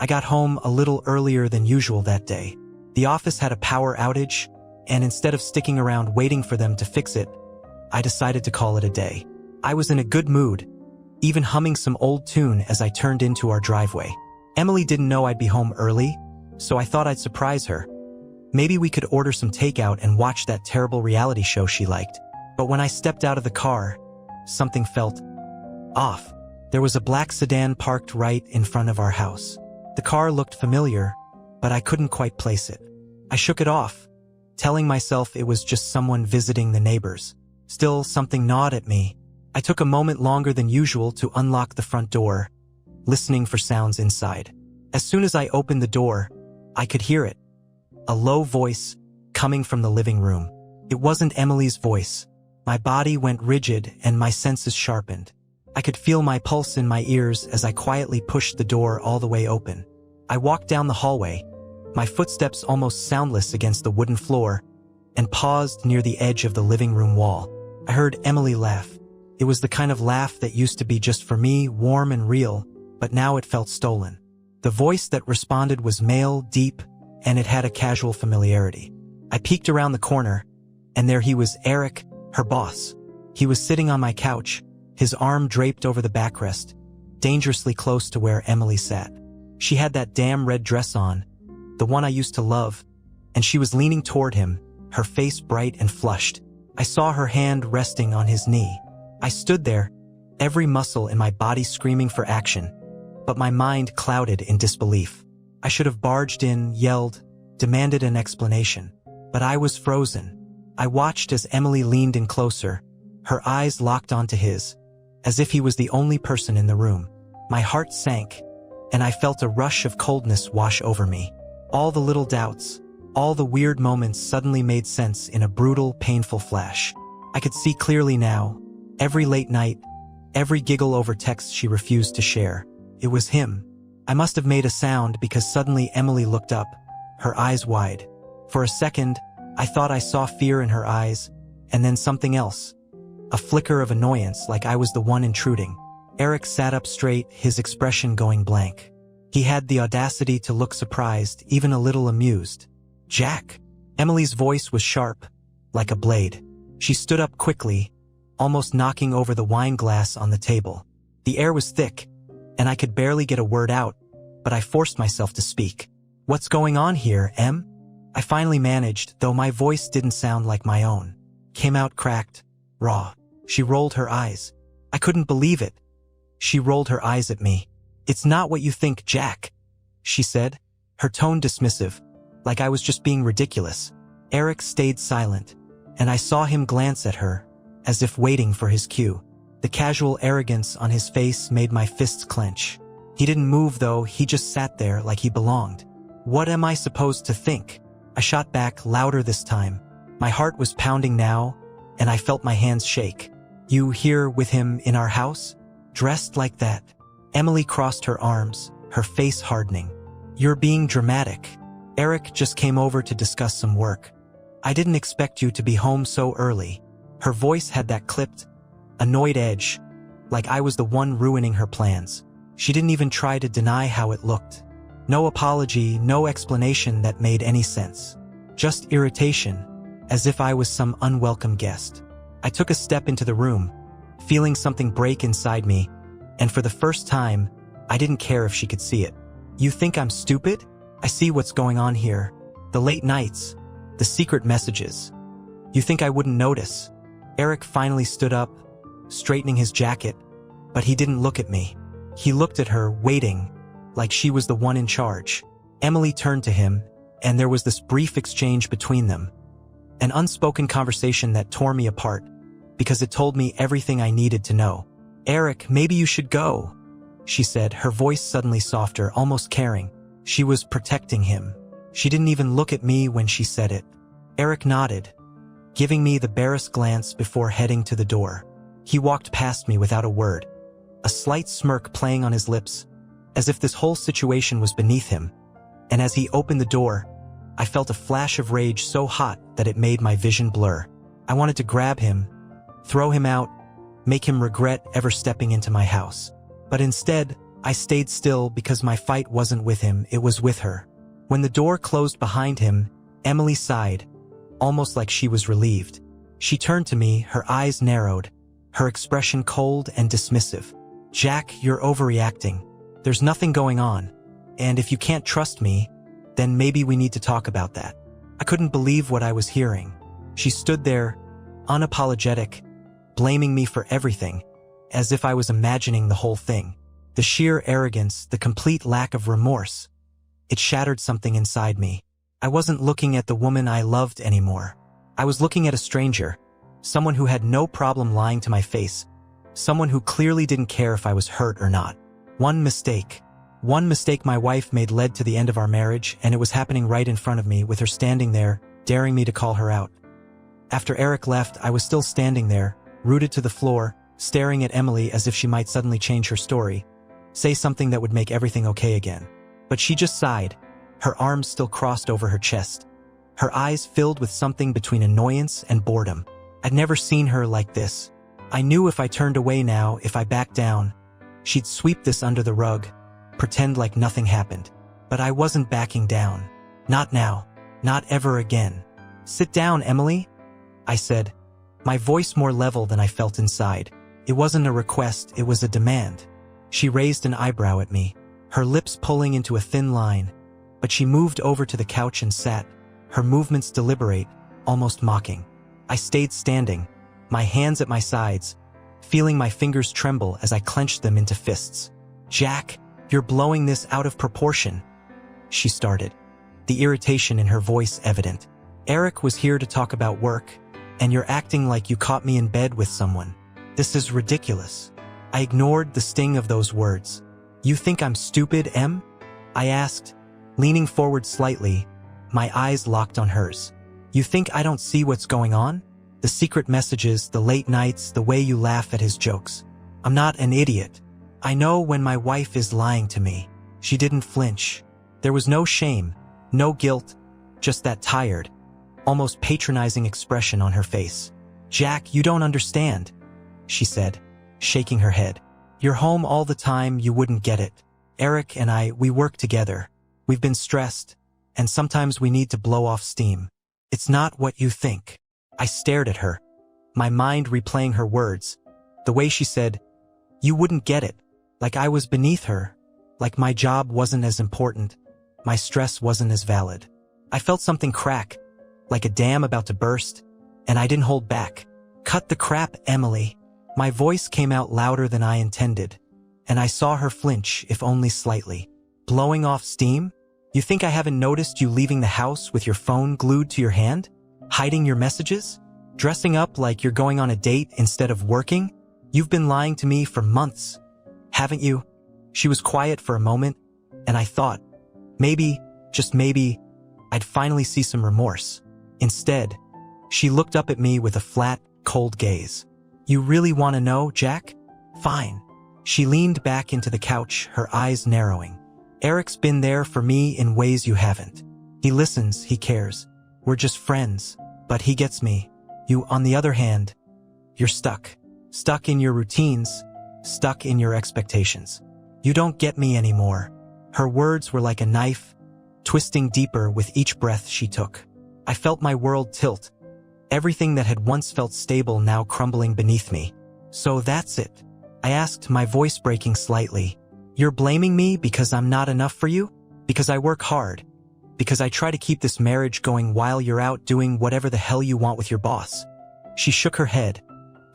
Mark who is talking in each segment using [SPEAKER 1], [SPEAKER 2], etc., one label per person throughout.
[SPEAKER 1] I got home a little earlier than usual that day. The office had a power outage, and instead of sticking around waiting for them to fix it, I decided to call it a day. I was in a good mood, even humming some old tune as I turned into our driveway. Emily didn't know I'd be home early, so I thought I'd surprise her. Maybe we could order some takeout and watch that terrible reality show she liked. But when I stepped out of the car, something felt off. There was a black sedan parked right in front of our house. The car looked familiar, but I couldn't quite place it. I shook it off, telling myself it was just someone visiting the neighbors. Still, something gnawed at me. I took a moment longer than usual to unlock the front door, listening for sounds inside. As soon as I opened the door, I could hear it. A low voice coming from the living room. It wasn't Emily's voice. My body went rigid and my senses sharpened. I could feel my pulse in my ears as I quietly pushed the door all the way open. I walked down the hallway, my footsteps almost soundless against the wooden floor, and paused near the edge of the living room wall. I heard Emily laugh. It was the kind of laugh that used to be just for me, warm and real, but now it felt stolen. The voice that responded was male, deep, and it had a casual familiarity. I peeked around the corner, and there he was, Eric, her boss. He was sitting on my couch, his arm draped over the backrest, dangerously close to where Emily sat. She had that damn red dress on, the one I used to love, and she was leaning toward him, her face bright and flushed. I saw her hand resting on his knee. I stood there, every muscle in my body screaming for action, but my mind clouded in disbelief. I should have barged in, yelled, demanded an explanation, but I was frozen. I watched as Emily leaned in closer, her eyes locked onto his, as if he was the only person in the room. My heart sank, and I felt a rush of coldness wash over me. All the little doubts, all the weird moments suddenly made sense in a brutal, painful flash. I could see clearly now, every late night, every giggle over texts she refused to share. It was him. I must have made a sound because suddenly Emily looked up, her eyes wide. For a second, I thought I saw fear in her eyes, and then something else. A flicker of annoyance, like I was the one intruding. Eric sat up straight, his expression going blank. He had the audacity to look surprised, even a little amused. "Jack." Emily's voice was sharp, like a blade. She stood up quickly, almost knocking over the wine glass on the table. The air was thick, and I could barely get a word out, but I forced myself to speak. "What's going on here, Em?" I finally managed, though my voice didn't sound like my own. Came out cracked, raw. She rolled her eyes. I couldn't believe it. She rolled her eyes at me. "It's not what you think, Jack," she said, her tone dismissive, like I was just being ridiculous. Eric stayed silent, and I saw him glance at her, as if waiting for his cue. The casual arrogance on his face made my fists clench. He didn't move though, he just sat there like he belonged. "What am I supposed to think?" I shot back, louder this time. My heart was pounding now, and I felt my hands shake. "You here with him in our house? Dressed like that?" Emily crossed her arms, her face hardening. "You're being dramatic. Eric just came over to discuss some work. I didn't expect you to be home so early." Her voice had that clipped, annoyed edge, like I was the one ruining her plans. She didn't even try to deny how it looked. No apology, no explanation that made any sense. Just irritation, as if I was some unwelcome guest. I took a step into the room, feeling something break inside me, and for the first time, I didn't care if she could see it. "You think I'm stupid? I see what's going on here. The late nights, the secret messages. You think I wouldn't notice?" Eric finally stood up, straightening his jacket, but he didn't look at me. He looked at her, waiting, like she was the one in charge. Emily turned to him, and there was this brief exchange between them. An unspoken conversation that tore me apart, because it told me everything I needed to know. "Eric, maybe you should go," she said, her voice suddenly softer, almost caring. She was protecting him. She didn't even look at me when she said it. Eric nodded, giving me the barest glance before heading to the door. He walked past me without a word, a slight smirk playing on his lips, as if this whole situation was beneath him. And as he opened the door, I felt a flash of rage so hot that it made my vision blur. I wanted to grab him, throw him out, make him regret ever stepping into my house. But instead, I stayed still because my fight wasn't with him, it was with her. When the door closed behind him, Emily sighed, almost like she was relieved. She turned to me, her eyes narrowed, her expression cold and dismissive. Jack, you're overreacting. There's nothing going on. And if you can't trust me, then maybe we need to talk about that. I couldn't believe what I was hearing. She stood there, unapologetic, blaming me for everything, as if I was imagining the whole thing. The sheer arrogance, the complete lack of remorse. It shattered something inside me. I wasn't looking at the woman I loved anymore. I was looking at a stranger, someone who had no problem lying to my face, someone who clearly didn't care if I was hurt or not. One mistake my wife made led to the end of our marriage, and it was happening right in front of me, with her standing there, daring me to call her out. After Eric left, I was still standing there, rooted to the floor, staring at Emily as if she might suddenly change her story, say something that would make everything okay again. But she just sighed, her arms still crossed over her chest, her eyes filled with something between annoyance and boredom. I'd never seen her like this. I knew if I turned away now, if I backed down, she'd sweep this under the rug, pretend like nothing happened. But I wasn't backing down. Not now. Not ever again. Sit down, Emily, I said, my voice more level than I felt inside. It wasn't a request, it was a demand. She raised an eyebrow at me, her lips pulling into a thin line, but she moved over to the couch and sat, her movements deliberate, almost mocking. I stayed standing, my hands at my sides, feeling my fingers tremble as I clenched them into fists. Jack, you're blowing this out of proportion, she started, the irritation in her voice evident. Eric was here to talk about work, and you're acting like you caught me in bed with someone. This is ridiculous. I ignored the sting of those words. You think I'm stupid, Em? I asked, leaning forward slightly, my eyes locked on hers. You think I don't see what's going on? The secret messages, the late nights, the way you laugh at his jokes. I'm not an idiot. I know when my wife is lying to me. She didn't flinch. There was no shame, no guilt, just that tired, almost patronizing expression on her face. Jack, you don't understand, she said, shaking her head. You're home all the time, you wouldn't get it. Eric and I, we work together. We've been stressed, and sometimes we need to blow off steam. It's not what you think. I stared at her, my mind replaying her words, the way she said, you wouldn't get it, like I was beneath her, like my job wasn't as important, my stress wasn't as valid. I felt something crack, like a dam about to burst, and I didn't hold back. Cut the crap, Emily. My voice came out louder than I intended, and I saw her flinch, if only slightly. Blowing off steam? You think I haven't noticed you leaving the house with your phone glued to your hand? Hiding your messages? Dressing up like you're going on a date instead of working? You've been lying to me for months, haven't you? She was quiet for a moment, and I thought, maybe, just maybe, I'd finally see some remorse. Instead, she looked up at me with a flat, cold gaze. You really want to know, Jack? Fine. She leaned back into the couch, her eyes narrowing. Eric's been there for me in ways you haven't. He listens, he cares. We're just friends, but he gets me. You, on the other hand, you're stuck. Stuck in your routines, stuck in your expectations. You don't get me anymore. Her words were like a knife, twisting deeper with each breath she took. I felt my world tilt. Everything that had once felt stable now crumbling beneath me. So that's it, I asked, my voice breaking slightly. You're blaming me because I'm not enough for you? Because I work hard? Because I try to keep this marriage going while you're out doing whatever the hell you want with your boss? She shook her head,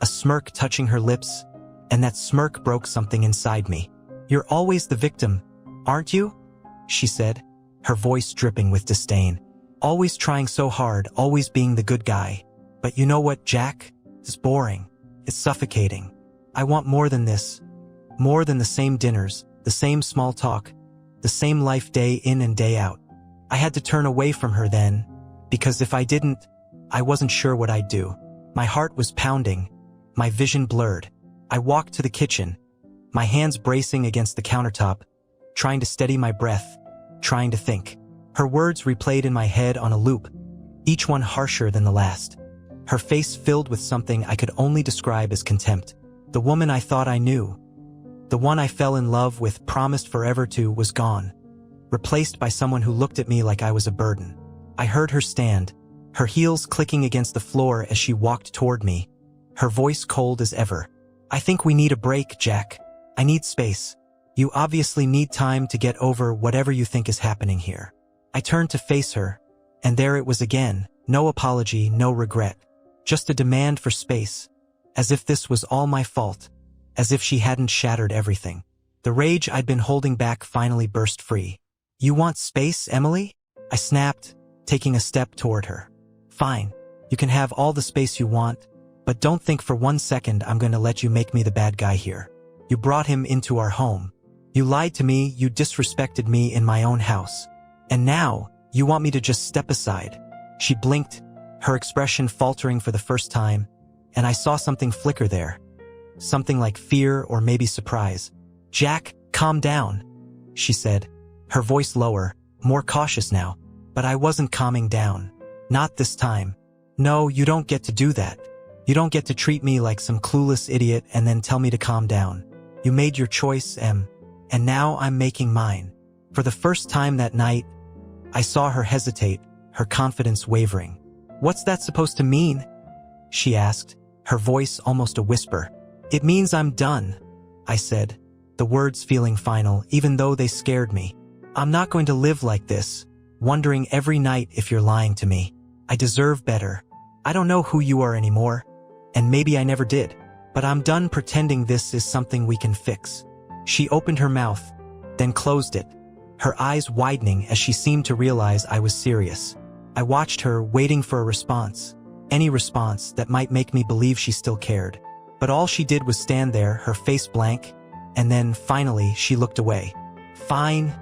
[SPEAKER 1] a smirk touching her lips, and that smirk broke something inside me. You're always the victim, aren't you? She said, her voice dripping with disdain. Always trying so hard, always being the good guy. But you know what, Jack? It's boring. It's suffocating. I want more than this. More than the same dinners, the same small talk, the same life day in and day out. I had to turn away from her then, because if I didn't, I wasn't sure what I'd do. My heart was pounding, my vision blurred. I walked to the kitchen, my hands bracing against the countertop, trying to steady my breath, trying to think. Her words replayed in my head on a loop, each one harsher than the last. Her face filled with something I could only describe as contempt. The woman I thought I knew. The one I fell in love with, promised forever to, was gone, replaced by someone who looked at me like I was a burden. I heard her stand, her heels clicking against the floor as she walked toward me, her voice cold as ever. "I think we need a break, Jack. I need space. You obviously need time to get over whatever you think is happening here." I turned to face her, and there it was again, no apology, no regret, just a demand for space, as if this was all my fault, as if she hadn't shattered everything. The rage I'd been holding back finally burst free. "You want space, Emily?" I snapped, taking a step toward her. "Fine, you can have all the space you want, but don't think for 1 second I'm going to let you make me the bad guy here. You brought him into our home. You lied to me, you disrespected me in my own house. And now, you want me to just step aside." She blinked, her expression faltering for the first time, and I saw something flicker there. Something like fear or maybe surprise. "Jack, calm down," she said, her voice lower, more cautious now. But I wasn't calming down. Not this time. "No, you don't get to do that. You don't get to treat me like some clueless idiot and then tell me to calm down. You made your choice, Em, and now I'm making mine." For the first time that night, I saw her hesitate, her confidence wavering. "What's that supposed to mean?" she asked, her voice almost a whisper. "It means I'm done," I said, the words feeling final, even though they scared me. "I'm not going to live like this, wondering every night if you're lying to me. I deserve better. I don't know who you are anymore, and maybe I never did, but I'm done pretending this is something we can fix." She opened her mouth, then closed it, her eyes widening as she seemed to realize I was serious. I watched her, waiting for a response, any response that might make me believe she still cared. But all she did was stand there, her face blank, and then, finally, she looked away. "Fine,"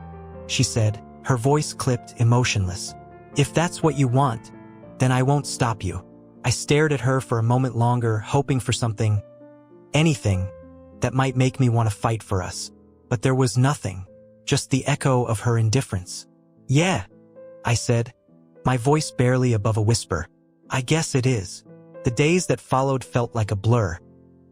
[SPEAKER 1] she said, her voice clipped, emotionless. "If that's what you want, then I won't stop you." I stared at her for a moment longer, hoping for something, anything, that might make me want to fight for us. But there was nothing, just the echo of her indifference. "Yeah," I said, my voice barely above a whisper. "I guess it is." The days that followed felt like a blur,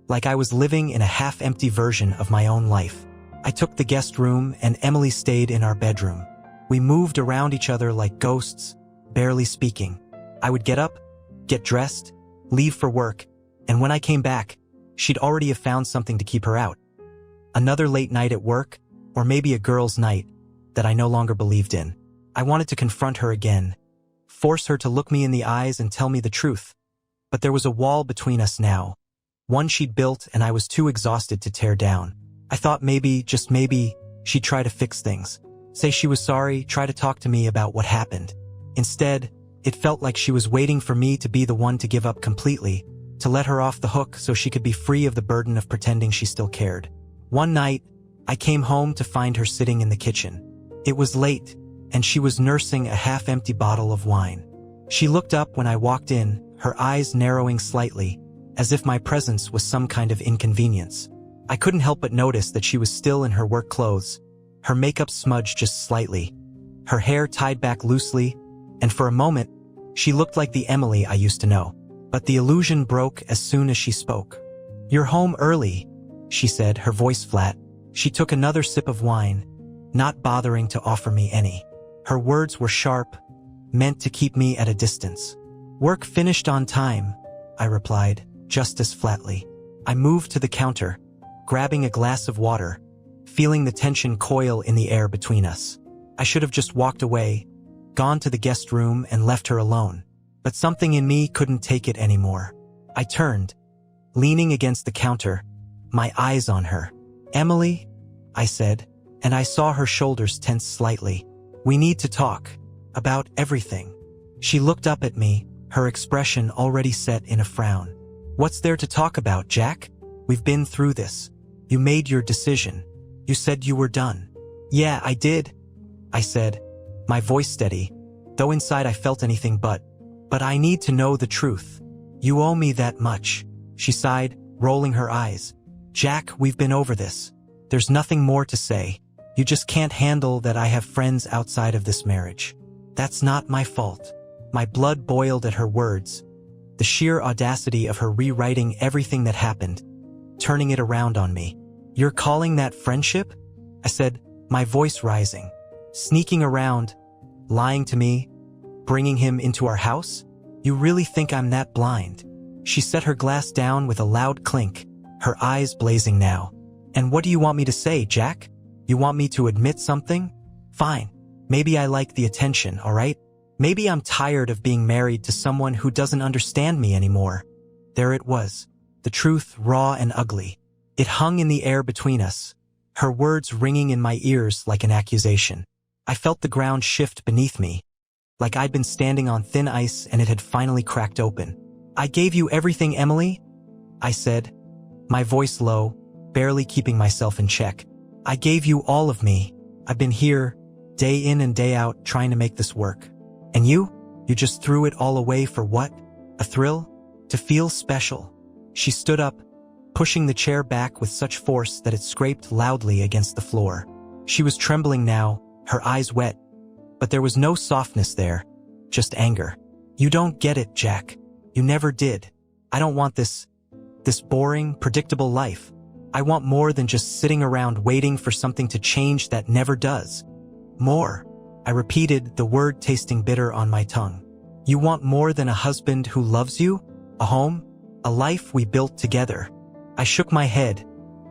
[SPEAKER 1] like I was living in a half-empty version of my own life. I took the guest room and Emily stayed in our bedroom. We moved around each other like ghosts, barely speaking. I would get up, get dressed, leave for work, and when I came back, she'd already have found something to keep her out. Another late night at work, or maybe a girl's night that I no longer believed in. I wanted to confront her again, force her to look me in the eyes and tell me the truth. But there was a wall between us now, one she'd built and I was too exhausted to tear down. I thought maybe, just maybe, she'd try to fix things. Say she was sorry, try to talk to me about what happened. Instead, it felt like she was waiting for me to be the one to give up completely, to let her off the hook so she could be free of the burden of pretending she still cared. One night, I came home to find her sitting in the kitchen. It was late, and she was nursing a half-empty bottle of wine. She looked up when I walked in, her eyes narrowing slightly, as if my presence was some kind of inconvenience. I couldn't help but notice that she was still in her work clothes, her makeup smudged just slightly, her hair tied back loosely, and for a moment, she looked like the Emily I used to know. But the illusion broke as soon as she spoke. "You're home early," she said, her voice flat. She took another sip of wine, not bothering to offer me any. Her words were sharp, meant to keep me at a distance. "Work finished on time," I replied, just as flatly. I moved to the counter, grabbing a glass of water, feeling the tension coil in the air between us. I should have just walked away, gone to the guest room and left her alone. But something in me couldn't take it anymore. I turned, leaning against the counter, my eyes on her. "Emily," I said, and I saw her shoulders tense slightly. "We need to talk. About everything." She looked up at me, her expression already set in a frown. "What's there to talk about, Jack? We've been through this. You made your decision. You said you were done." "Yeah, I did," I said, my voice steady, though inside I felt anything but. "But I need to know the truth. You owe me that much," she sighed, rolling her eyes. "Jack, we've been over this. There's nothing more to say. You just can't handle that I have friends outside of this marriage. That's not my fault." My blood boiled at her words, the sheer audacity of her rewriting everything that happened, turning it around on me. You're calling that friendship? I said, my voice rising. Sneaking around, lying to me, bringing him into our house? You really think I'm that blind? She set her glass down with a loud clink, her eyes blazing now. And what do you want me to say, Jack? You want me to admit something? Fine. Maybe I like the attention, all right? Maybe I'm tired of being married to someone who doesn't understand me anymore. There it was, the truth raw and ugly. It hung in the air between us, her words ringing in my ears like an accusation. I felt the ground shift beneath me, like I'd been standing on thin ice and it had finally cracked open. I gave you everything, Emily, I said, my voice low, barely keeping myself in check. I gave you all of me. I've been here, day in and day out, trying to make this work. And you just threw it all away for what? A thrill? To feel special? She stood up, pushing the chair back with such force that it scraped loudly against the floor. She was trembling now, her eyes wet, but there was no softness there, just anger. You don't get it, Jack. You never did. I don't want this boring, predictable life. I want more than just sitting around waiting for something to change that never does. More. I repeated, the word tasting bitter on my tongue. You want more than a husband who loves you? A home? A life we built together? I shook my head,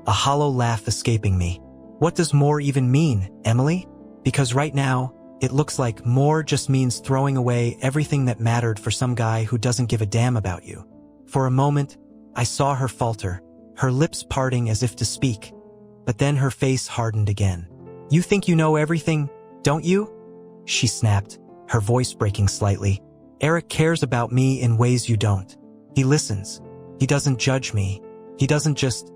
[SPEAKER 1] a hollow laugh escaping me. What does more even mean, Emily? Because right now, it looks like more just means throwing away everything that mattered for some guy who doesn't give a damn about you. For a moment, I saw her falter, her lips parting as if to speak, but then her face hardened again. You think you know everything, don't you? She snapped, her voice breaking slightly. Eric cares about me in ways you don't. He listens. He doesn't judge me. He doesn't just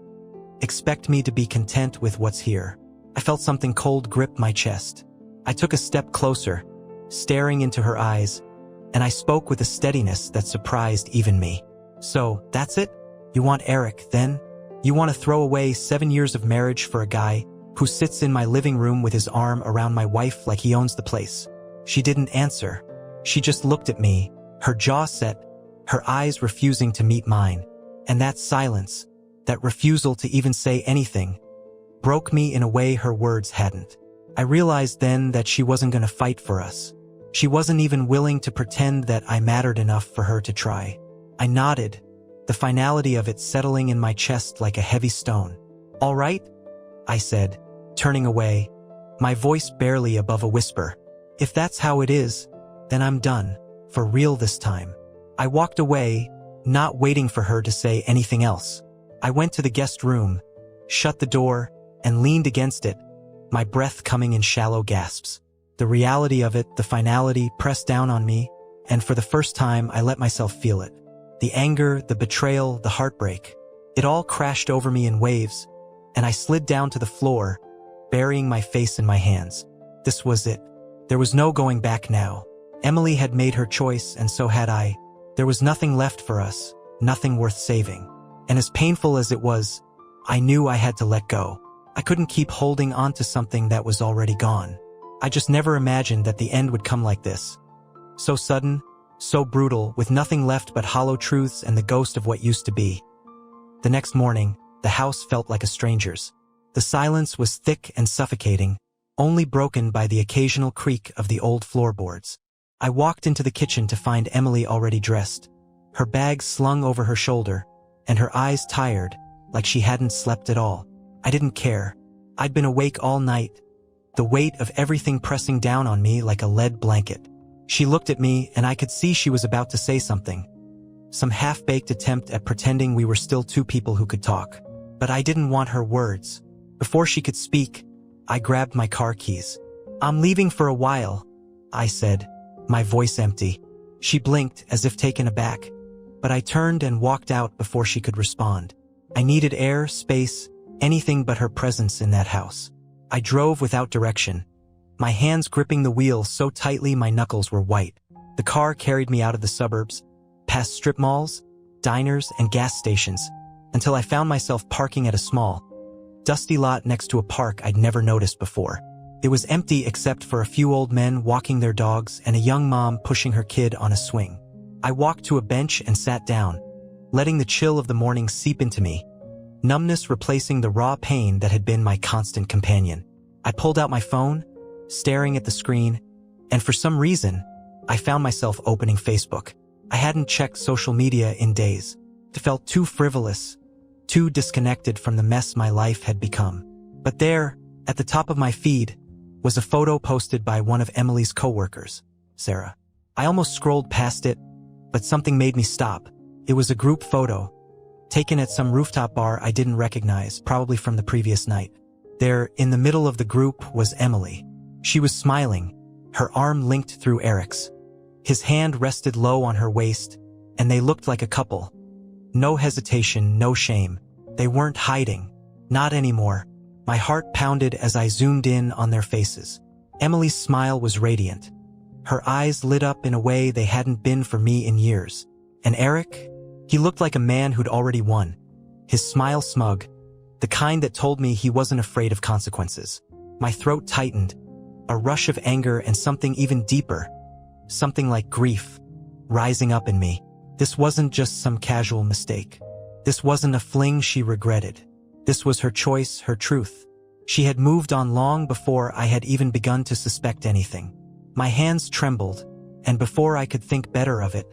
[SPEAKER 1] expect me to be content with what's here. I felt something cold grip my chest. I took a step closer, staring into her eyes, and I spoke with a steadiness that surprised even me. So, that's it? You want Eric, then? You want to throw away 7 years of marriage for a guy who sits in my living room with his arm around my wife like he owns the place? She didn't answer. She just looked at me, her jaw set, her eyes refusing to meet mine. And that silence, that refusal to even say anything, broke me in a way her words hadn't. I realized then that she wasn't going to fight for us. She wasn't even willing to pretend that I mattered enough for her to try. I nodded, the finality of it settling in my chest like a heavy stone. All right, I said, turning away, my voice barely above a whisper. If that's how it is, then I'm done, for real this time. I walked away, not waiting for her to say anything else. I went to the guest room, shut the door, and leaned against it, my breath coming in shallow gasps. The reality of it, the finality, pressed down on me, and for the first time I let myself feel it. The anger, the betrayal, the heartbreak. It all crashed over me in waves, and I slid down to the floor, burying my face in my hands. This was it. There was no going back now. Emily had made her choice, and so had I. There was nothing left for us, nothing worth saving. And as painful as it was, I knew I had to let go. I couldn't keep holding on to something that was already gone. I just never imagined that the end would come like this. So sudden, so brutal, with nothing left but hollow truths and the ghost of what used to be. The next morning, the house felt like a stranger's. The silence was thick and suffocating, only broken by the occasional creak of the old floorboards. I walked into the kitchen to find Emily already dressed, her bag slung over her shoulder, and her eyes tired, like she hadn't slept at all. I didn't care. I'd been awake all night, the weight of everything pressing down on me like a lead blanket. She looked at me, and I could see she was about to say something. Some half-baked attempt at pretending we were still two people who could talk. But I didn't want her words. Before she could speak, I grabbed my car keys. I'm leaving for a while, I said, my voice empty. She blinked as if taken aback, but I turned and walked out before she could respond. I needed air, space, anything but her presence in that house. I drove without direction, my hands gripping the wheel so tightly my knuckles were white. The car carried me out of the suburbs, past strip malls, diners, and gas stations, until I found myself parking at a small, dusty lot next to a park I'd never noticed before. It was empty except for a few old men walking their dogs and a young mom pushing her kid on a swing. I walked to a bench and sat down, letting the chill of the morning seep into me. numbness replacing the raw pain that had been my constant companion. I pulled out my phone, staring at the screen, and for some reason, I found myself opening Facebook. I hadn't checked social media in days. It felt too frivolous, too disconnected from the mess my life had become. But there, at the top of my feed, was a photo posted by one of Emily's coworkers, Sarah. I almost scrolled past it, but something made me stop. It was a group photo, taken at some rooftop bar I didn't recognize, probably from the previous night. There, in the middle of the group, was Emily. She was smiling, her arm linked through Eric's. His hand rested low on her waist, and they looked like a couple. No hesitation, no shame. They weren't hiding. Not anymore. My heart pounded as I zoomed in on their faces. Emily's smile was radiant. Her eyes lit up in a way they hadn't been for me in years. And Eric? He looked like a man who'd already won. His smile smug, the kind that told me he wasn't afraid of consequences. My throat tightened, a rush of anger and something even deeper, something like grief, rising up in me. This wasn't just some casual mistake. This wasn't a fling she regretted. This was her choice, her truth. She had moved on long before I had even begun to suspect anything. My hands trembled, and before I could think better of it,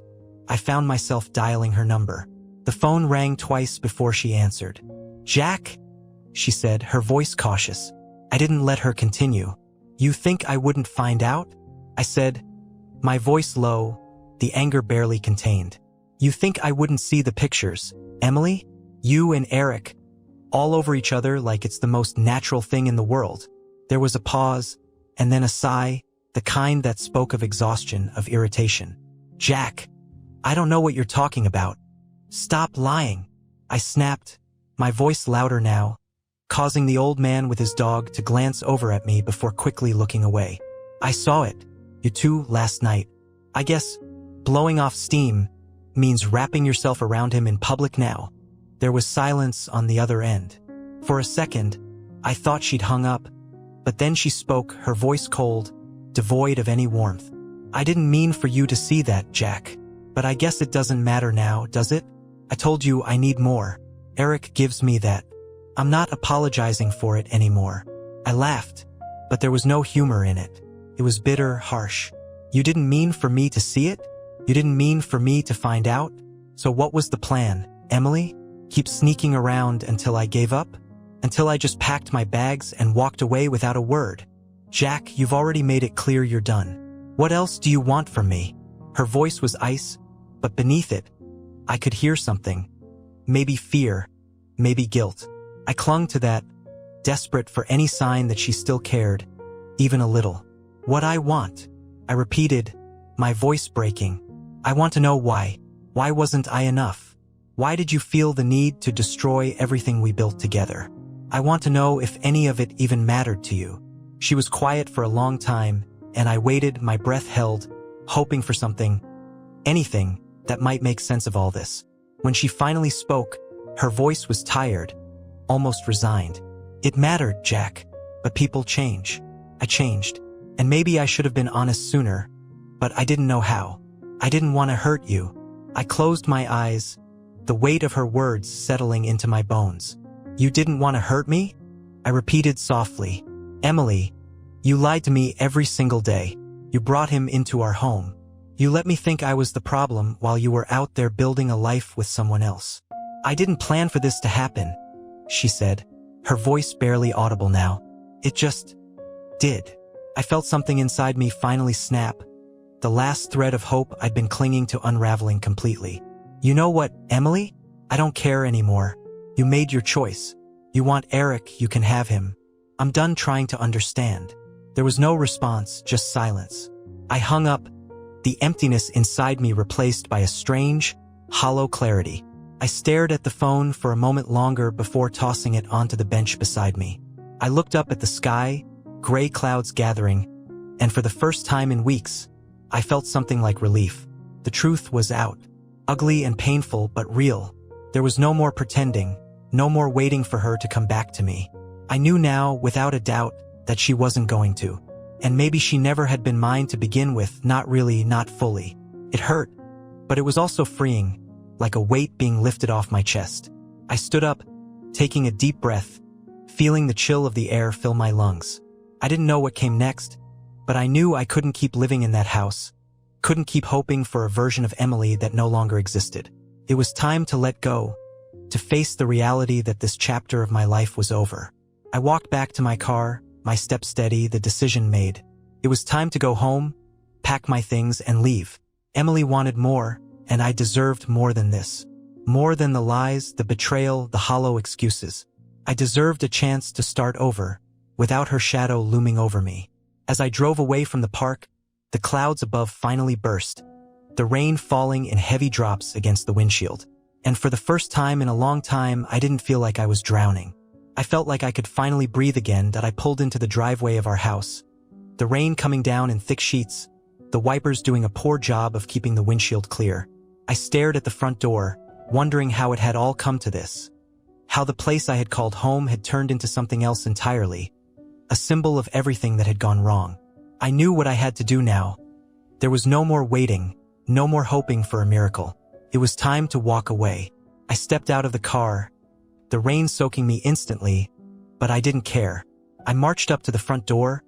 [SPEAKER 1] I found myself dialing her number. The phone rang twice before she answered. "Jack?" she said, her voice cautious. I didn't let her continue. "You think I wouldn't find out?" I said, my voice low, the anger barely contained. "You think I wouldn't see the pictures, Emily? You and Eric, all over each other like it's the most natural thing in the world." There was a pause, and then a sigh, the kind that spoke of exhaustion, of irritation. "Jack, I don't know what you're talking about. Stop lying," I snapped, my voice louder now, causing the old man with his dog to glance over at me before quickly looking away. "I saw it. You two, last night. I guess blowing off steam means wrapping yourself around him in public now." There was silence on the other end. For a second, I thought she'd hung up, but then she spoke, her voice cold, devoid of any warmth. "I didn't mean for you to see that, Jack. But I guess it doesn't matter now, does it? I told you I need more. Eric gives me that. I'm not apologizing for it anymore." I laughed, but there was no humor in it. It was bitter, harsh. "You didn't mean for me to see it? You didn't mean for me to find out? So what was the plan, Emily? Keep sneaking around until I gave up? Until I just packed my bags and walked away without a word? Jack, you've already made it clear you're done. What else do you want from me?" Her voice was ice, but beneath it, I could hear something. Maybe fear, maybe guilt. I clung to that, desperate for any sign that she still cared, even a little. "What I want," I repeated, my voice breaking. "I want to know why. Why wasn't I enough? Why did you feel the need to destroy everything we built together? I want to know if any of it even mattered to you." She was quiet for a long time, and I waited, my breath held, hoping for something, anything, that might make sense of all this. When she finally spoke, her voice was tired, almost resigned. "It mattered, Jack, but people change. I changed, and maybe I should have been honest sooner, but I didn't know how. I didn't want to hurt you." I closed my eyes, the weight of her words settling into my bones. "You didn't want to hurt me?" I repeated softly. "Emily, you lied to me every single day. You brought him into our home. You let me think I was the problem while you were out there building a life with someone else. I didn't plan for this to happen," she said, her voice barely audible now. "It just did." I felt something inside me finally snap, the last thread of hope I'd been clinging to unraveling completely. "You know what, Emily? I don't care anymore. You made your choice. You want Eric, you can have him. I'm done trying to understand." There was no response, just silence. I hung up, the emptiness inside me replaced by a strange, hollow clarity. I stared at the phone for a moment longer before tossing it onto the bench beside me. I looked up at the sky, gray clouds gathering, and for the first time in weeks, I felt something like relief. The truth was out. Ugly and painful, but real. There was no more pretending, no more waiting for her to come back to me. I knew now, without a doubt, that she wasn't going to. And maybe she never had been mine to begin with, not really, not fully. It hurt, but it was also freeing, like a weight being lifted off my chest. I stood up, taking a deep breath, feeling the chill of the air fill my lungs. I didn't know what came next, but I knew I couldn't keep living in that house, couldn't keep hoping for a version of Emily that no longer existed. It was time to let go, to face the reality that this chapter of my life was over. I walked back to my car, my steps steady, the decision made. It was time to go home, pack my things, and leave. Emily wanted more, and I deserved more than this. More than the lies, the betrayal, the hollow excuses. I deserved a chance to start over, without her shadow looming over me. As I drove away from the park, the clouds above finally burst, the rain falling in heavy drops against the windshield. And for the first time in a long time, I didn't feel like I was drowning. I felt like I could finally breathe again. That I pulled into the driveway of our house. The rain coming down in thick sheets, the wipers doing a poor job of keeping the windshield clear. I stared at the front door, wondering how it had all come to this. How the place I had called home had turned into something else entirely. A symbol of everything that had gone wrong. I knew what I had to do now. There was no more waiting, no more hoping for a miracle. It was time to walk away. I stepped out of the car, the rain soaking me instantly, but I didn't care. I marched up to the front door,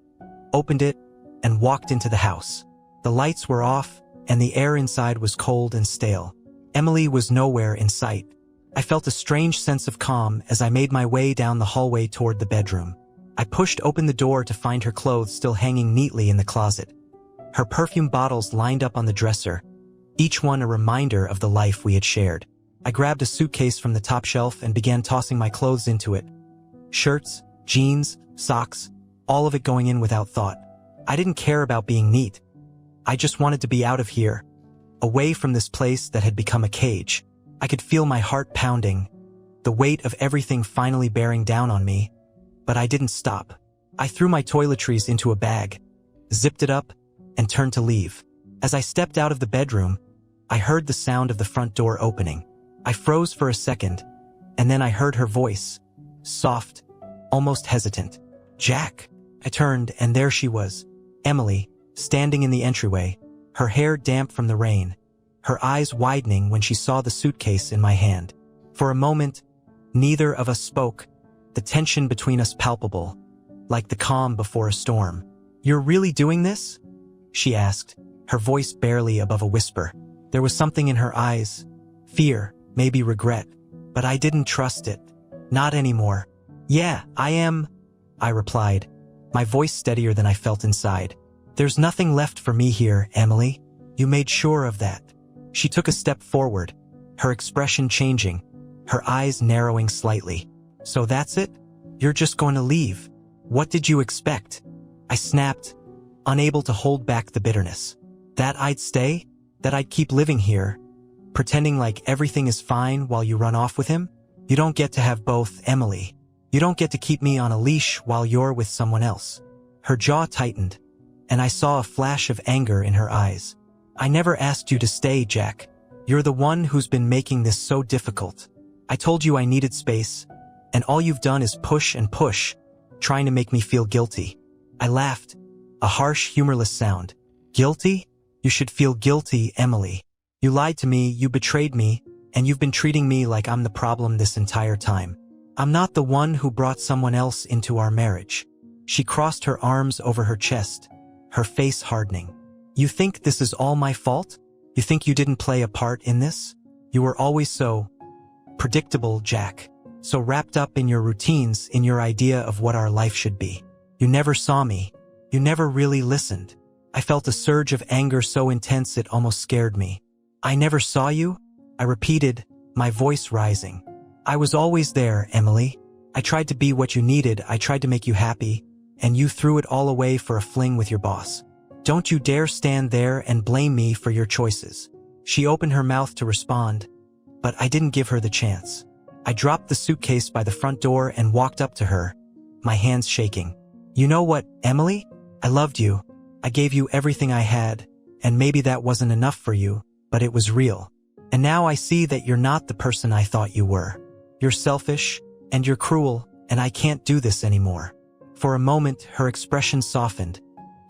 [SPEAKER 1] opened it, and walked into the house. The lights were off, and the air inside was cold and stale. Emily was nowhere in sight. I felt a strange sense of calm as I made my way down the hallway toward the bedroom. I pushed open the door to find her clothes still hanging neatly in the closet. Her perfume bottles lined up on the dresser, each one a reminder of the life we had shared. I grabbed a suitcase from the top shelf and began tossing my clothes into it. Shirts, jeans, socks, all of it going in without thought. I didn't care about being neat. I just wanted to be out of here, away from this place that had become a cage. I could feel my heart pounding, the weight of everything finally bearing down on me. But I didn't stop. I threw my toiletries into a bag, zipped it up, and turned to leave. As I stepped out of the bedroom, I heard the sound of the front door opening. I froze for a second, and then I heard her voice, soft, almost hesitant. "Jack." I turned, and there she was, Emily, standing in the entryway, her hair damp from the rain, her eyes widening when she saw the suitcase in my hand. For a moment, neither of us spoke, the tension between us palpable, like the calm before a storm. "You're really doing this?" she asked, her voice barely above a whisper. There was something in her eyes, fear, maybe regret, but I didn't trust it. Not anymore. "Yeah, I am," I replied, my voice steadier than I felt inside. "There's nothing left for me here, Emily. You made sure of that." She took a step forward, her expression changing, her eyes narrowing slightly. "So that's it? You're just going to leave? What did you expect?" I snapped, unable to hold back the bitterness. "That I'd stay? That I'd keep living here, pretending like everything is fine while you run off with him? You don't get to have both, Emily. You don't get to keep me on a leash while you're with someone else." Her jaw tightened, and I saw a flash of anger in her eyes. "I never asked you to stay, Jack. You're the one who's been making this so difficult. I told you I needed space, and all you've done is push and push, trying to make me feel guilty." I laughed, a harsh, humorless sound. "Guilty? You should feel guilty, Emily. You lied to me, you betrayed me, and you've been treating me like I'm the problem this entire time. I'm not the one who brought someone else into our marriage." She crossed her arms over her chest, her face hardening. "You think this is all my fault? You think you didn't play a part in this? You were always so predictable, Jack. So wrapped up in your routines, in your idea of what our life should be. You never saw me. You never really listened." I felt a surge of anger so intense it almost scared me. "I never saw you?" I repeated, my voice rising. "I was always there, Emily. I tried to be what you needed, I tried to make you happy, and you threw it all away for a fling with your boss. Don't you dare stand there and blame me for your choices." She opened her mouth to respond, but I didn't give her the chance. I dropped the suitcase by the front door and walked up to her, my hands shaking. "You know what, Emily? I loved you. I gave you everything I had, and maybe that wasn't enough for you, but it was real. And now I see that you're not the person I thought you were. You're selfish, and you're cruel, and I can't do this anymore." For a moment, her expression softened,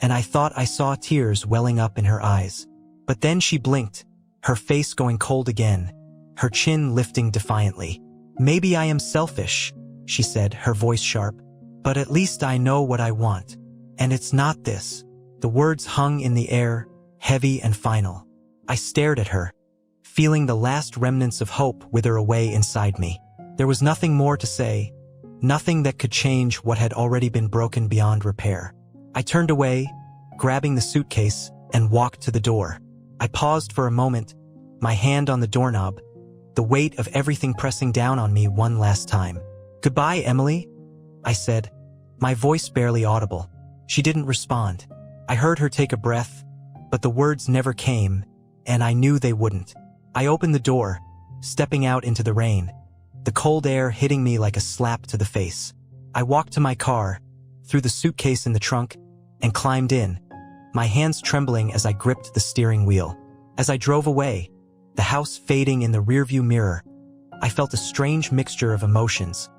[SPEAKER 1] and I thought I saw tears welling up in her eyes. But then she blinked, her face going cold again, her chin lifting defiantly. Maybe I am selfish, she said, her voice sharp, but at least I know what I want. And it's not this. The words hung in the air, heavy and final. I stared at her, feeling the last remnants of hope wither away inside me. There was nothing more to say, nothing that could change what had already been broken beyond repair. I turned away, grabbing the suitcase, and walked to the door. I paused for a moment, my hand on the doorknob, the weight of everything pressing down on me one last time. "Goodbye, Emily," I said, my voice barely audible. She didn't respond. I heard her take a breath, but the words never came, and I knew they wouldn't. I opened the door, stepping out into the rain, the cold air hitting me like a slap to the face. I walked to my car, threw the suitcase in the trunk, and climbed in, my hands trembling as I gripped the steering wheel. As I drove away, the house fading in the rearview mirror, I felt a strange mixture of emotions.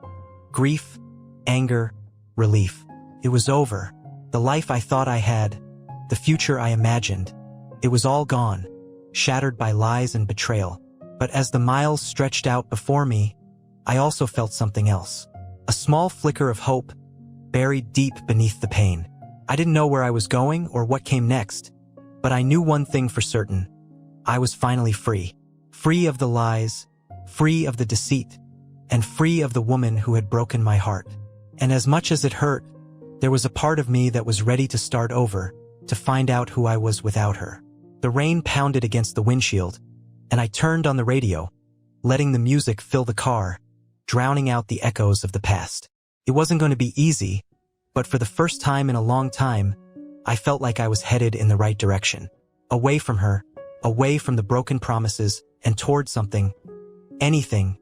[SPEAKER 1] Grief, anger, relief. It was over. The life I thought I had, the future I imagined, it was all gone, shattered by lies and betrayal. But as the miles stretched out before me, I also felt something else. A small flicker of hope, buried deep beneath the pain. I didn't know where I was going or what came next, but I knew one thing for certain. I was finally free. Free of the lies, free of the deceit, and free of the woman who had broken my heart. And as much as it hurt, there was a part of me that was ready to start over, to find out who I was without her. The rain pounded against the windshield, and I turned on the radio, letting the music fill the car, drowning out the echoes of the past. It wasn't going to be easy, but for the first time in a long time, I felt like I was headed in the right direction. Away from her, away from the broken promises, and toward something, anything,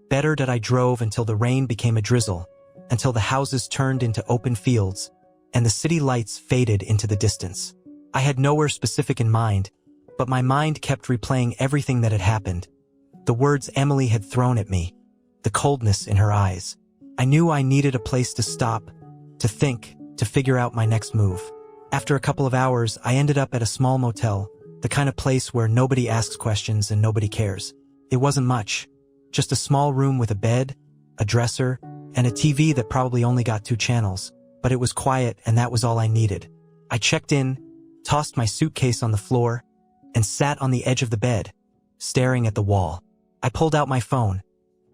[SPEAKER 1] better. That I drove until the rain became a drizzle, until the houses turned into open fields, and the city lights faded into the distance. I had nowhere specific in mind, but my mind kept replaying everything that had happened. The words Emily had thrown at me, the coldness in her eyes. I knew I needed a place to stop, to think, to figure out my next move. After a couple of hours, I ended up at a small motel, the kind of place where nobody asks questions and nobody cares. It wasn't much, just a small room with a bed, a dresser, and a TV that probably only got 2 channels, but it was quiet and that was all I needed. I checked in, tossed my suitcase on the floor, and sat on the edge of the bed, staring at the wall. I pulled out my phone,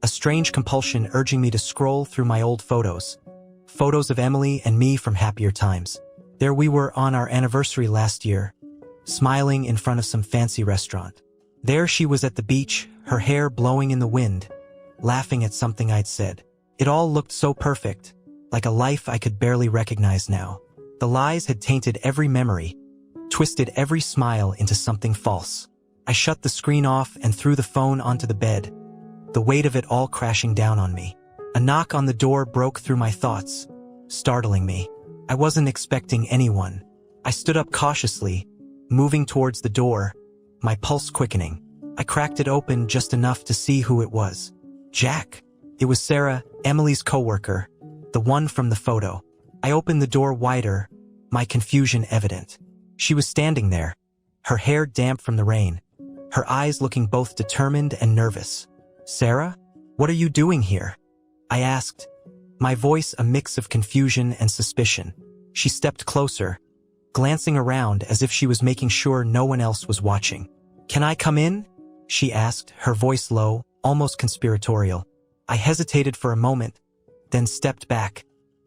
[SPEAKER 1] a strange compulsion urging me to scroll through my old photos. Photos of Emily and me from happier times. There we were on our anniversary last year, smiling in front of some fancy restaurant. There she was at the beach, her hair blowing in the wind, laughing at something I'd said. It all looked so perfect, like a life I could barely recognize now. The lies had tainted every memory, twisted every smile into something false. I shut the screen off and threw the phone onto the bed, the weight of it all crashing down on me. A knock on the door broke through my thoughts, startling me. I wasn't expecting anyone. I stood up cautiously, moving towards the door, my pulse quickening. I cracked it open just enough to see who it was. Jack. It was Sarah, Emily's coworker, the one from the photo. I opened the door wider, my confusion evident. She was standing there, her hair damp from the rain, her eyes looking both determined and nervous. "Sarah, what are you doing here?" I asked, my voice a mix of confusion and suspicion. She stepped closer, glancing around as if she was making sure no one else was watching. "Can I come in?" she asked, her voice low, almost conspiratorial. I hesitated for a moment, then stepped back,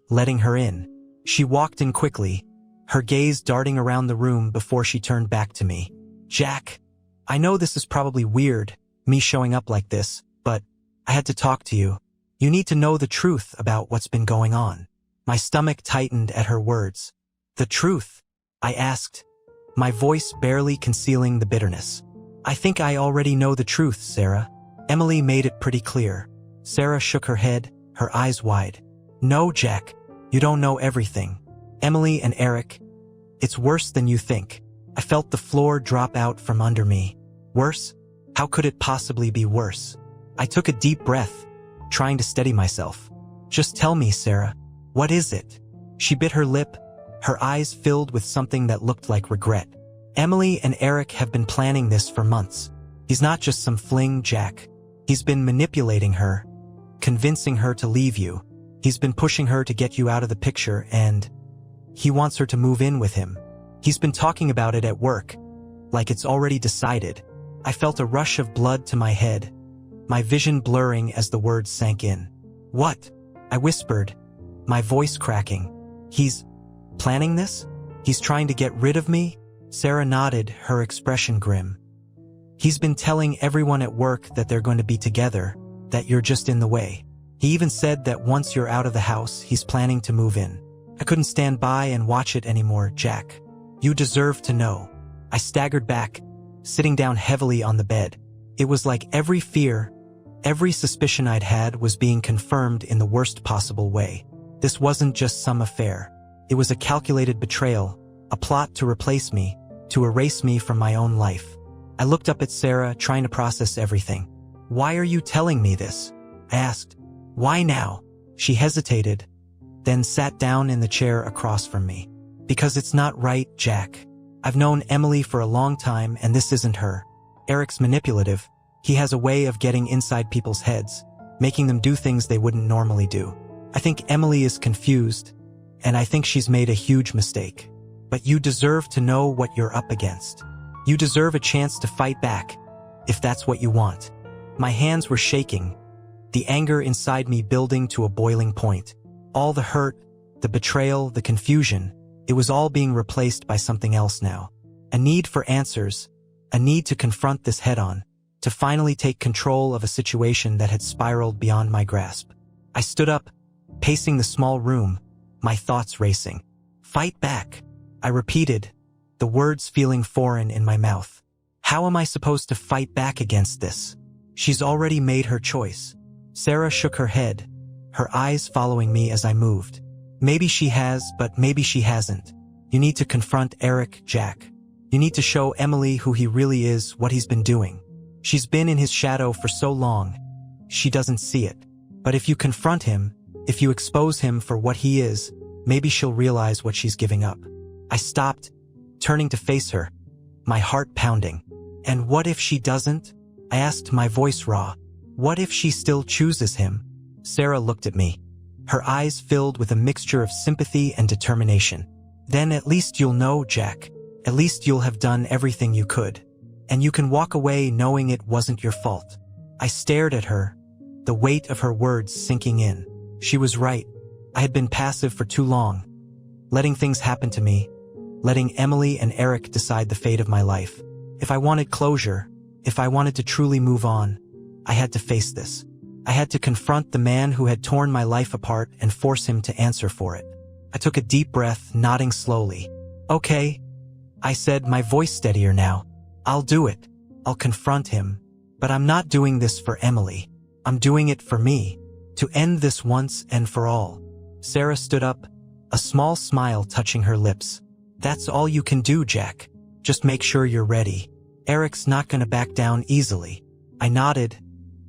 [SPEAKER 1] letting her in. She walked in quickly, her gaze darting around the room before she turned back to me. "Jack, I know this is probably weird, me showing up like this, but I had to talk to you. You need to know the truth about what's been going on." My stomach tightened at her words. "The truth?" I asked, my voice barely concealing the bitterness. "I think I already know the truth, Sarah." Emily made it pretty clear. Sarah shook her head, her eyes wide. "No, Jack, you don't know everything. Emily and Eric, it's worse than you think." I felt the floor drop out from under me. Worse? How could it possibly be worse? I took a deep breath, trying to steady myself. "Just tell me, Sarah, what is it?" She bit her lip, her eyes filled with something that looked like regret. "Emily and Eric have been planning this for months. He's not just some fling, Jack. He's been manipulating her, convincing her to leave you. He's been pushing her to get you out of the picture, and he wants her to move in with him. He's been talking about it at work, like it's already decided. I felt a rush of blood to my head, my vision blurring as the words sank in. What? I whispered, my voice cracking. He's planning this? He's trying to get rid of me? Sarah nodded, her expression grim. He's been telling everyone at work that they're going to be together, that you're just in the way. He even said that once you're out of the house, he's planning to move in. I couldn't stand by and watch it anymore, Jack. You deserve to know. I staggered back, sitting down heavily on the bed. It was like every fear, every suspicion I'd had was being confirmed in the worst possible way. This wasn't just some affair. It was a calculated betrayal, a plot to replace me, to erase me from my own life. I looked up at Sarah, trying to process everything. Why are you telling me this? I asked. Why now? She hesitated, then sat down in the chair across from me. Because it's not right, Jack. I've known Emily for a long time, and this isn't her. Eric's manipulative. He has a way of getting inside people's heads, making them do things they wouldn't normally do. I think Emily is confused, and I think she's made a huge mistake. But you deserve to know what you're up against. You deserve a chance to fight back, if that's what you want. My hands were shaking, the anger inside me building to a boiling point. All the hurt, the betrayal, the confusion, it was all being replaced by something else now. A need for answers, a need to confront this head-on, to finally take control of a situation that had spiraled beyond my grasp. I stood up, pacing the small room, my thoughts racing. Fight back, I repeated, the words feeling foreign in my mouth. How am I supposed to fight back against this? She's already made her choice. Sarah shook her head, her eyes following me as I moved. Maybe she has, but maybe she hasn't. You need to confront Eric, Jack. You need to show Emily who he really is, what he's been doing. She's been in his shadow for so long, she doesn't see it. But if you confront him, if you expose him for what he is, maybe she'll realize what she's giving up. I stopped, turning to face her, my heart pounding. And what if she doesn't? I asked, my voice raw. What if she still chooses him? Sarah looked at me, her eyes filled with a mixture of sympathy and determination. Then at least you'll know, Jack. At least you'll have done everything you could. And you can walk away knowing it wasn't your fault. I stared at her, the weight of her words sinking in. She was right. I had been passive for too long, letting things happen to me, letting Emily and Eric decide the fate of my life. If I wanted closure, if I wanted to truly move on, I had to face this. I had to confront the man who had torn my life apart and force him to answer for it. I took a deep breath, nodding slowly. Okay, I said, my voice steadier now. I'll do it. I'll confront him. But I'm not doing this for Emily. I'm doing it for me. To end this once and for all. Sarah stood up, a small smile touching her lips. That's all you can do, Jack. Just make sure you're ready. Eric's not gonna back down easily. I nodded,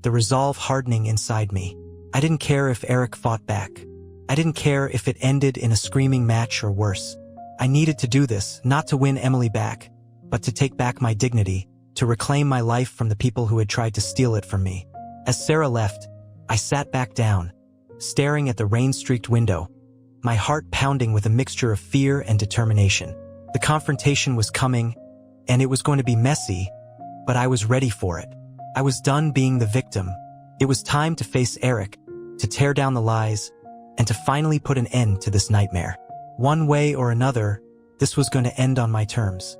[SPEAKER 1] the resolve hardening inside me. I didn't care if Eric fought back. I didn't care if it ended in a screaming match or worse. I needed to do this, not to win Emily back, but to take back my dignity, to reclaim my life from the people who had tried to steal it from me. As Sarah left, I sat back down, staring at the rain-streaked window, my heart pounding with a mixture of fear and determination. The confrontation was coming, and it was going to be messy, but I was ready for it. I was done being the victim. It was time to face Eric, to tear down the lies, and to finally put an end to this nightmare. One way or another, this was going to end on my terms.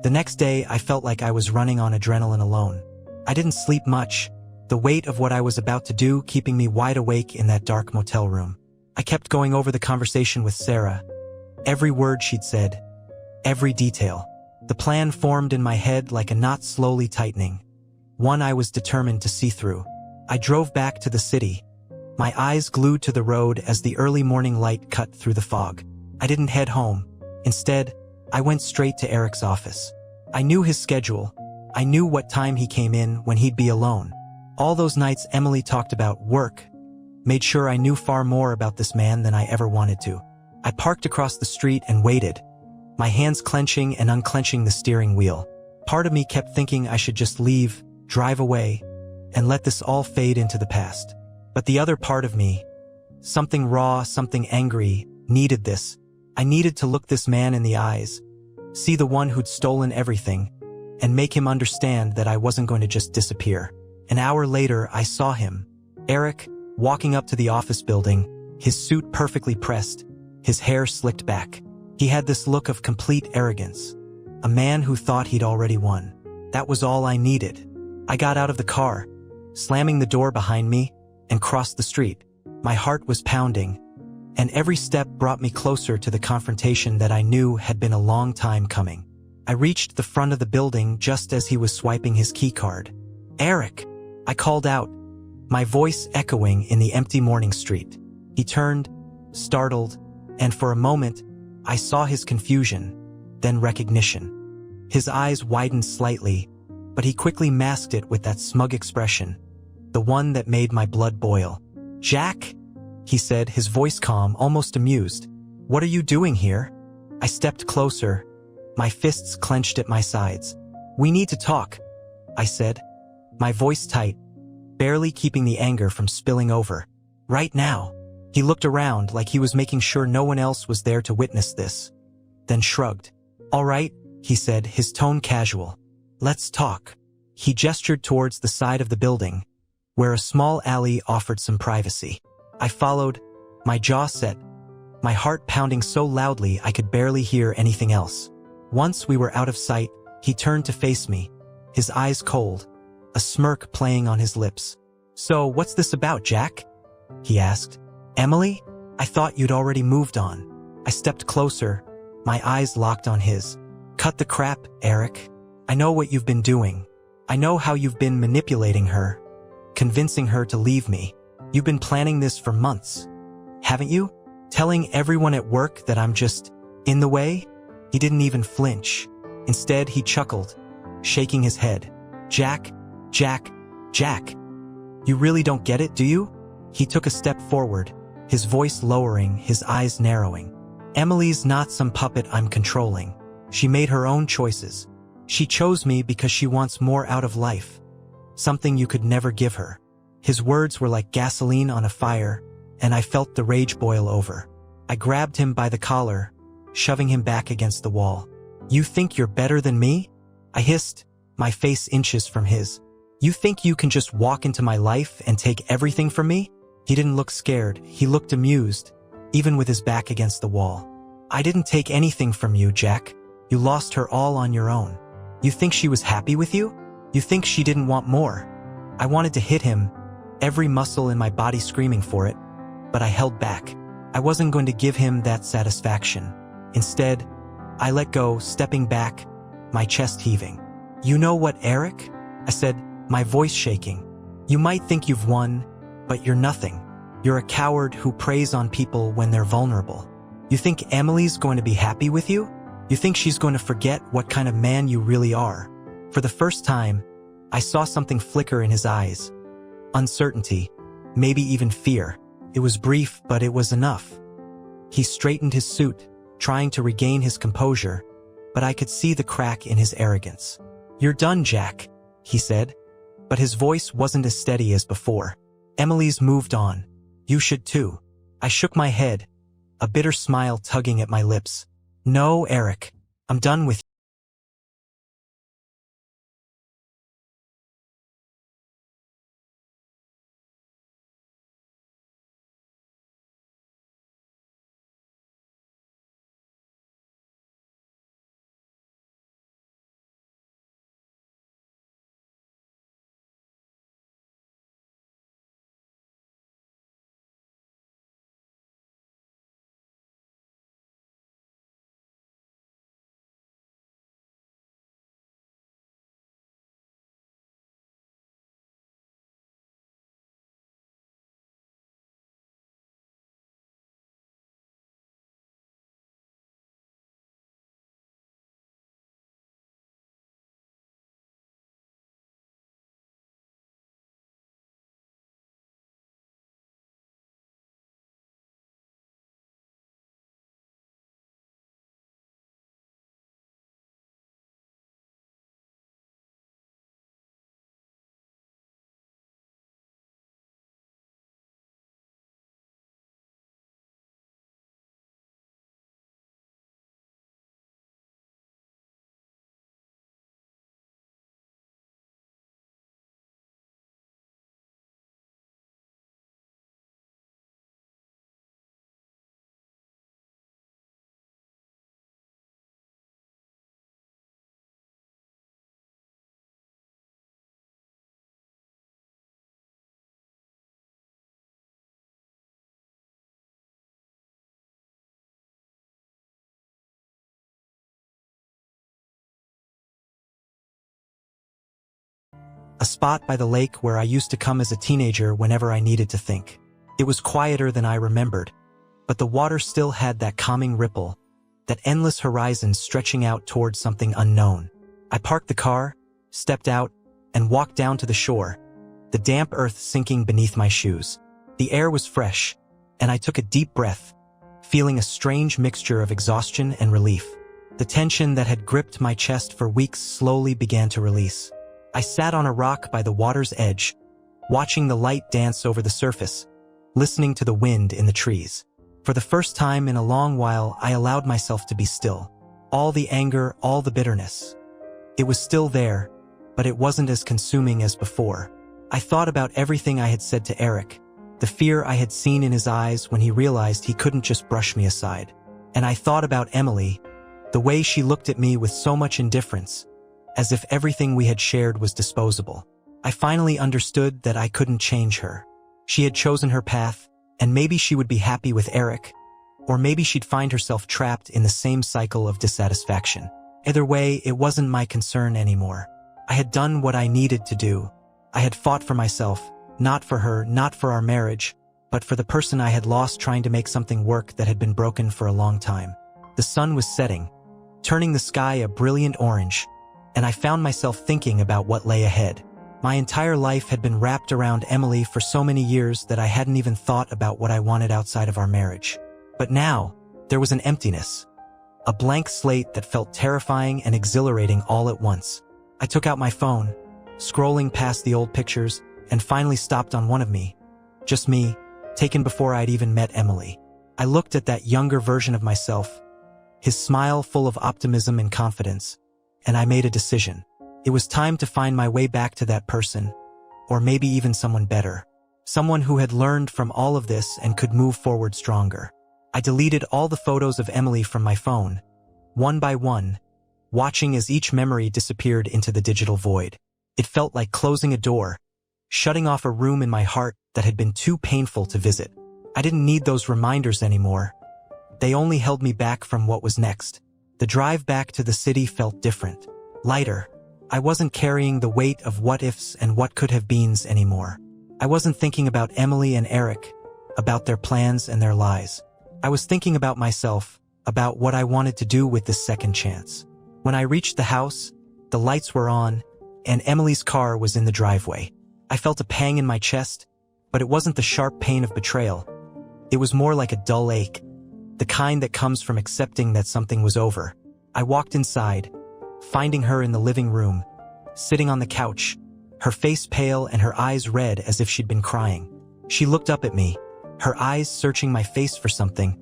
[SPEAKER 1] The next day, I felt like I was running on adrenaline alone. I didn't sleep much, the weight of what I was about to do keeping me wide awake in that dark motel room. I kept going over the conversation with Sarah, every word she'd said, every detail. The plan formed in my head like a knot slowly tightening, one I was determined to see through. I drove back to the city, my eyes glued to the road as the early morning light cut through the fog. I didn't head home. Instead, I went straight to Eric's office. I knew his schedule. I knew what time he came in when he'd be alone. All those nights Emily talked about work made sure I knew far more about this man than I ever wanted to. I parked across the street and waited, my hands clenching and unclenching the steering wheel. Part of me kept thinking I should just leave, drive away, and let this all fade into the past. But the other part of me, something raw, something angry, needed this. I needed to look this man in the eyes, see the one who'd stolen everything, and make him understand that I wasn't going to just disappear. An hour later, I saw him, Eric, walking up to the office building, his suit perfectly pressed, his hair slicked back. He had this look of complete arrogance, a man who thought he'd already won. That was all I needed. I got out of the car, slamming the door behind me, and crossed the street. My heart was pounding, and every step brought me closer to the confrontation that I knew had been a long time coming. I reached the front of the building just as he was swiping his keycard. "Eric!" I called out, my voice echoing in the empty morning street. He turned, startled, and for a moment, I saw his confusion, then recognition. His eyes widened slightly, but he quickly masked it with that smug expression, the one that made my blood boil. "Jack?" he said, his voice calm, almost amused. "What are you doing here?" I stepped closer, my fists clenched at my sides. "We need to talk," I said, my voice tight, barely keeping the anger from spilling over. "Right now." He looked around like he was making sure no one else was there to witness this, then shrugged. "All right," he said, his tone casual. "Let's talk." He gestured towards the side of the building, where a small alley offered some privacy. I followed, my jaw set, my heart pounding so loudly I could barely hear anything else. Once we were out of sight, he turned to face me, his eyes cold, a smirk playing on his lips. "So what's this about, Jack?" he asked. "Emily? I thought you'd already moved on." I stepped closer, my eyes locked on his. "Cut the crap, Eric. I know what you've been doing. I know how you've been manipulating her, convincing her to leave me. You've been planning this for months, haven't you? Telling everyone at work that I'm just in the way?" He didn't even flinch. Instead, he chuckled, shaking his head. Jack, Jack. You really don't get it, do you?" He took a step forward, his voice lowering, his eyes narrowing. "Emily's not some puppet I'm controlling. She made her own choices. She chose me because she wants more out of life, something you could never give her." His words were like gasoline on a fire, and I felt the rage boil over. I grabbed him by the collar, shoving him back against the wall. "You think you're better than me?" I hissed, my face inches from his. "You think you can just walk into my life and take everything from me?" He didn't look scared, he looked amused, even with his back against the wall. "I didn't take anything from you, Jack. You lost her all on your own. You think she was happy with you? You think she didn't want more?" I wanted to hit him, every muscle in my body screaming for it, but I held back. I wasn't going to give him that satisfaction. Instead, I let go, stepping back, my chest heaving. "You know what, Eric?" I said, my voice shaking. "You might think you've won, but you're nothing. You're a coward who preys on people when they're vulnerable. You think Emily's going to be happy with you? You think she's going to forget what kind of man you really are?" For the first time, I saw something flicker in his eyes. Uncertainty, maybe even fear. It was brief, but it was enough. He straightened his suit, trying to regain his composure, but I could see the crack in his arrogance. "You're done, Jack," he said, but his voice wasn't as steady as before. "Emily's moved on. You should too." I shook my head, a bitter smile tugging at my lips. "No, Eric, I'm done with you." a spot by the lake where I used to come as a teenager whenever I needed to think. It was quieter than I remembered, but the water still had that calming ripple, that endless horizon stretching out towards something unknown. I parked the car, stepped out, and walked down to the shore, the damp earth sinking beneath my shoes. The air was fresh, and I took a deep breath, feeling a strange mixture of exhaustion and relief. The tension that had gripped my chest for weeks slowly began to release. I sat on a rock by the water's edge, watching the light dance over the surface, listening to the wind in the trees. For the first time in a long while, I allowed myself to be still. All the anger, all the bitterness. It was still there, but it wasn't as consuming as before. I thought about everything I had said to Eric, the fear I had seen in his eyes when he realized he couldn't just brush me aside. And I thought about Emily, the way she looked at me with so much indifference, as if everything we had shared was disposable. I finally understood that I couldn't change her. She had chosen her path, and maybe she would be happy with Eric, or maybe she'd find herself trapped in the same cycle of dissatisfaction. Either way, it wasn't my concern anymore. I had done what I needed to do. I had fought for myself, not for her, not for our marriage, but for the person I had lost trying to make something work that had been broken for a long time. The sun was setting, turning the sky a brilliant orange, and I found myself thinking about what lay ahead. My entire life had been wrapped around Emily for so many years that I hadn't even thought about what I wanted outside of our marriage. But now, there was an emptiness. A blank slate that felt terrifying and exhilarating all at once. I took out my phone, scrolling past the old pictures, and finally stopped on one of me. Just me, taken before I'd even met Emily. I looked at that younger version of myself, his smile full of optimism and confidence, and I made a decision. It was time to find my way back to that person, or maybe even someone better. Someone who had learned from all of this and could move forward stronger. I deleted all the photos of Emily from my phone, one by one, watching as each memory disappeared into the digital void. It felt like closing a door, shutting off a room in my heart that had been too painful to visit. I didn't need those reminders anymore. They only held me back from what was next. The drive back to the city felt different, lighter. I wasn't carrying the weight of what-ifs and what-could-have-beens anymore. I wasn't thinking about Emily and Eric, about their plans and their lies. I was thinking about myself, about what I wanted to do with this second chance. When I reached the house, the lights were on, and Emily's car was in the driveway. I felt a pang in my chest, but it wasn't the sharp pain of betrayal. It was more like a dull ache, the kind that comes from accepting that something was over. I walked inside, finding her in the living room, sitting on the couch, her face pale and her eyes red as if she'd been crying. She looked up at me, her eyes searching my face for something,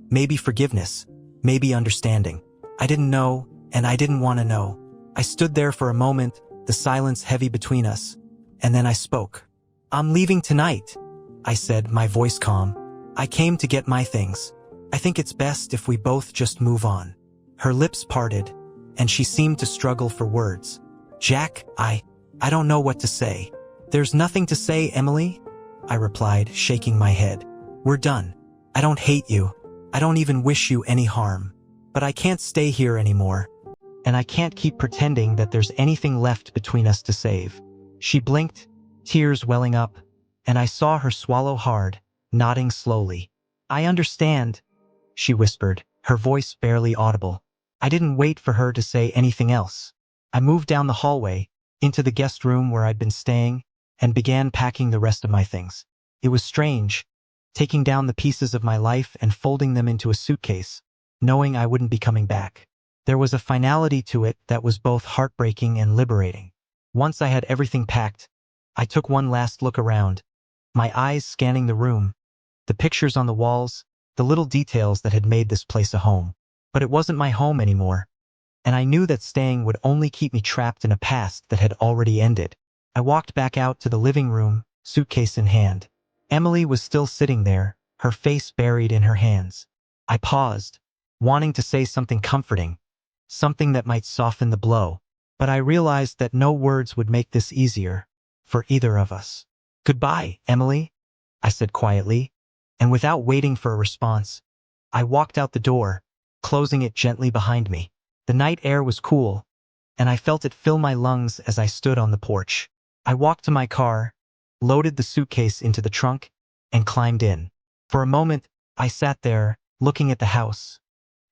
[SPEAKER 1] maybe forgiveness, maybe understanding. I didn't know, and I didn't want to know. I stood there for a moment, the silence heavy between us, and then I spoke. "I'm leaving tonight," I said, my voice calm. "I came to get my things. I think it's best if we both just move on." Her lips parted, and she seemed to struggle for words. "Jack, I don't know what to say." "There's nothing to say, Emily," I replied, shaking my head. "We're done. I don't hate you. I don't even wish you any harm. But I can't stay here anymore. And I can't keep pretending that there's anything left between us to save." She blinked, tears welling up, and I saw her swallow hard, nodding slowly. "I understand," she whispered, her voice barely audible. I didn't wait for her to say anything else. I moved down the hallway, into the guest room where I'd been staying, and began packing the rest of my things. It was strange, taking down the pieces of my life and folding them into a suitcase, knowing I wouldn't be coming back. There was a finality to it that was both heartbreaking and liberating. Once I had everything packed, I took one last look around, my eyes scanning the room, the pictures on the walls, the little details that had made this place a home. But it wasn't my home anymore, and I knew that staying would only keep me trapped in a past that had already ended. I walked back out to the living room, suitcase in hand. Emily was still sitting there, her face buried in her hands. I paused, wanting to say something comforting, something that might soften the blow, but I realized that no words would make this easier, for either of us. "Goodbye, Emily," I said quietly, and without waiting for a response, I walked out the door, closing it gently behind me. The night air was cool, and I felt it fill my lungs as I stood on the porch. I walked to my car, loaded the suitcase into the trunk, and climbed in. For a moment, I sat there, looking at the house,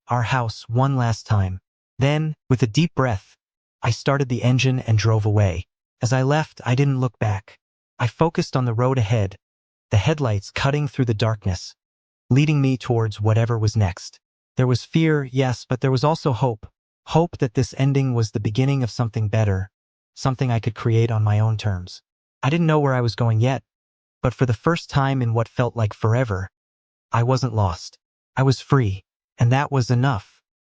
[SPEAKER 1] our house, one last time. Then, with a deep breath, I started the engine and drove away. As I left, I didn't look back. I focused on the road ahead, the headlights cutting through the darkness, leading me towards whatever was next. There was fear, yes, but there was also hope. Hope that this ending was the beginning of something better, something I could create on my own terms. I didn't know where I was going yet, but for the first time in what felt like forever, I wasn't lost. I was free, and that was enough.